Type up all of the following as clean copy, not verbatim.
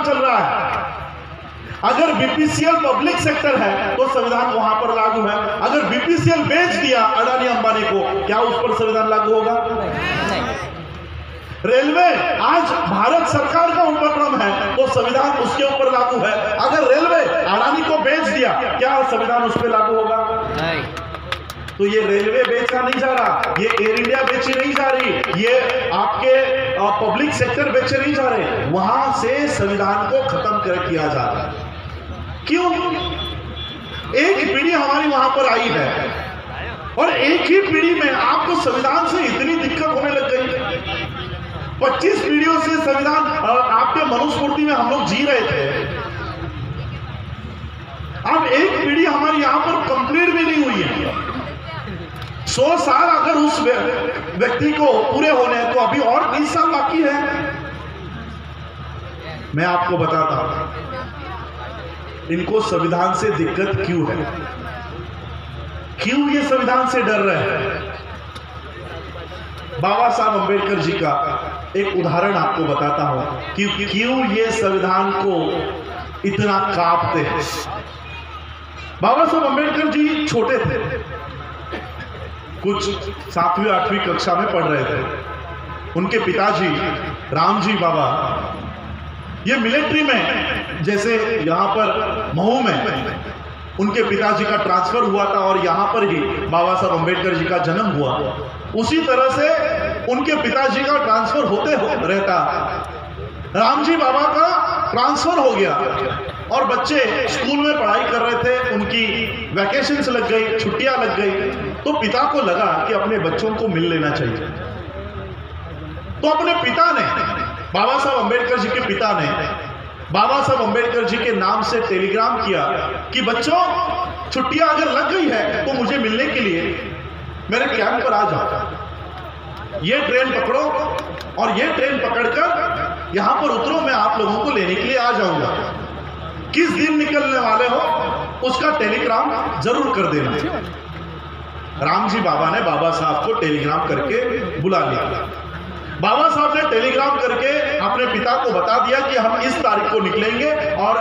काम चल रहा है। अगर बीपीसीएल पब्लिक सेक्टर है तो संविधान वहां पर लागू है। अगर बीपीसीएल बेच दिया अडानी अंबानी को, क्या उस पर संविधान लागू होगा? नहीं। रेलवे आज भारत सरकार का उपक्रम है तो संविधान उसके ऊपर लागू है। अगर रेलवे अडानी को बेच दिया, क्या संविधान उस पर लागू होगा? नहीं। तो ये रेलवे बेचा नहीं जा रहा, ये एयर इंडिया बेची नहीं जा रही, ये आपके पब्लिक सेक्टर बेचे नहीं जा रहे, वहां से संविधान को खत्म किया जा रहा है। क्यों? एक पीढ़ी हमारी वहां पर आई है और एक ही पीढ़ी में आपको संविधान से इतनी दिक्कत होने लग गई। 25 पीढ़ियों से संविधान आपके मनुस्मृति में हम लोग जी रहे थे। अब एक पीढ़ी हमारी यहां पर कंप्लीट भी नहीं हुई है। 100 साल अगर उस व्यक्ति को पूरे होने हैं तो अभी और 20 साल बाकी है। मैं आपको बताता हूं इनको संविधान से दिक्कत क्यों है, क्यों ये संविधान से डर रहे हैं। बाबा साहब अंबेडकर जी का एक उदाहरण आपको बताता हूं कि क्यों ये संविधान को इतना कांपते हैं। बाबा साहब अंबेडकर जी छोटे थे, कुछ 7वीं 8वीं कक्षा में पढ़ रहे थे। उनके पिताजी रामजी बाबा ये मिलिट्री में, जैसे यहाँ पर महू में उनके पिताजी का ट्रांसफर हुआ था और यहाँ पर ही बाबा साहब अंबेडकर जी का जन्म हुआ, उसी तरह से उनके पिताजी का ट्रांसफर होते रहता। रामजी बाबा का ट्रांसफर हो गया और बच्चे स्कूल में पढ़ाई कर रहे थे, उनकी वैकेशंस लग गई, छुट्टियां लग गई, तो पिता को लगा कि अपने बच्चों को मिल लेना चाहिए। तो अपने पिता ने, बाबा साहब अंबेडकर जी के पिता ने बाबा साहब अंबेडकर जी के नाम से टेलीग्राम किया कि बच्चों छुट्टियां अगर लग गई है तो मुझे मिलने के लिए मेरे कैंप पर आ जाओ। ये ट्रेन पकड़ो और ये ट्रेन पकड़कर यहां पर उतरो, मैं आप लोगों को लेने के लिए आ जाऊंगा। किस दिन निकलने वाले हो उसका टेलीग्राम जरूर कर देना। रामजी बाबा ने बाबा साहब को टेलीग्राम करके बुला लिया। बाबा साहब ने टेलीग्राम करके अपने पिता को बता दिया कि हम इस तारीख को निकलेंगे और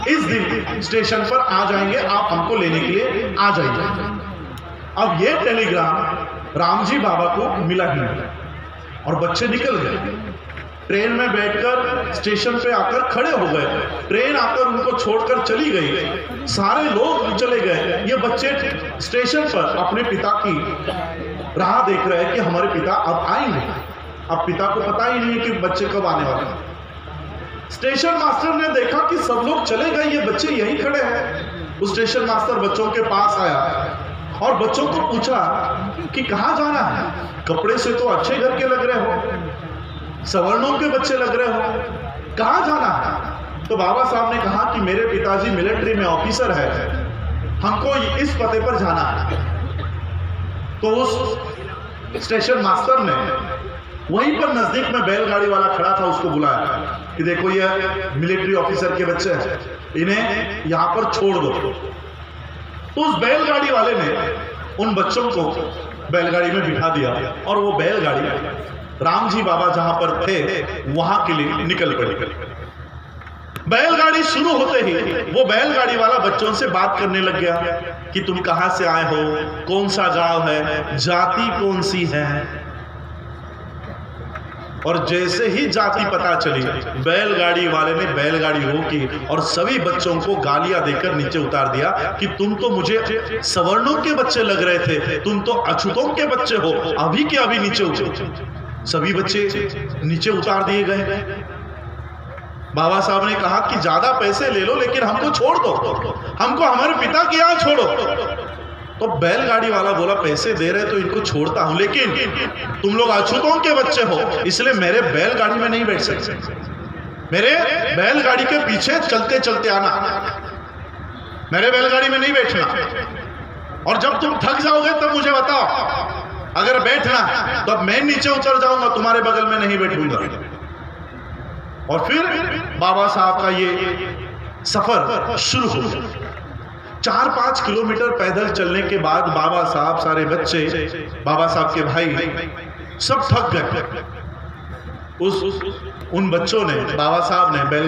इस दिन स्टेशन पर आ जाएंगे, आप हमको लेने के लिए आ जाइए। अब ये टेलीग्राम रामजी बाबा को मिला ही नहीं और बच्चे निकल गए। ट्रेन में बैठकर स्टेशन पे आकर खड़े हो गए, ट्रेन आकर उनको छोड़कर चली गई, सारे लोग चले गए। ये बच्चे स्टेशन पर अपने पिता की राह देख रहे हैं कि हमारे पिता अब आएंगे। अब पिता को पता ही नहीं है कि बच्चे कब आने वाले हैं। स्टेशन मास्टर ने देखा कि सब लोग चले गए, ये बच्चे यहीं खड़े हैं। उस स्टेशन मास्टर बच्चों के पास आया और बच्चों को पूछा कि कहाँ जाना है, कपड़े से तो अच्छे घर के लग रहे हो, सवर्णों के बच्चे लग रहे हो, कहाँ जाना है? तो बाबा साहब ने कहा कि मेरे पिताजी मिलिट्री में ऑफिसर है, हमको इस पते पर जाना है। तो उस स्टेशन मास्टर ने वहीं पर नजदीक में बैलगाड़ी वाला खड़ा था, उसको बुलाया कि देखो ये मिलिट्री ऑफिसर के बच्चे हैं, इन्हें यहां पर छोड़ दो। तो उस बैलगाड़ी वाले ने उन बच्चों को बैलगाड़ी में बिठा दिया और वो बैलगाड़ी रामजी बाबा जहां पर थे वहां के लिए निकल पड़ी। बैलगाड़ी शुरू होते ही वो बैलगाड़ी वाला बच्चों से बात करने लग गया कि तुम कहां से आए हो, कौन सा गांव है, जाति कौन सी है। और जैसे ही जाति पता चली, बैलगाड़ी वाले ने बैलगाड़ी रोकी और सभी बच्चों को गालियां देकर नीचे उतार दिया कि तुम तो मुझे सवर्णों के बच्चे लग रहे थे, तुम तो अछूतों के बच्चे हो, अभी के अभी नीचे उतरो। सभी बच्चे नीचे उतार दिए गए। बाबा साहब ने कहा कि ज्यादा पैसे ले लो लेकिन हमको छोड़ दो, हमको हमारे पिता के यहाँ छोड़ो। तो बैलगाड़ी वाला बोला पैसे दे रहे तो इनको छोड़ता हूं, लेकिन तुम लोग अछूतों के बच्चे हो इसलिए मेरे बैलगाड़ी में नहीं बैठ सकते, मेरे बैलगाड़ी के पीछे चलते चलते आना, मेरे बैलगाड़ी में नहीं बैठना, और जब तुम थक जाओगे तब मुझे बताओ, अगर बैठना तो अब मैं नीचे उतर जाऊंगा, तुम्हारे बगल में नहीं बैठूंगा। और फिर बाबा साहब का ये सफर शुरू हो गया। 4-5 किलोमीटर पैदल चलने के बाद बाबा साहब, सारे बच्चे, बाबा साहब के भाई सब थक गए। उन बच्चों ने, बाबा साहब ने बैल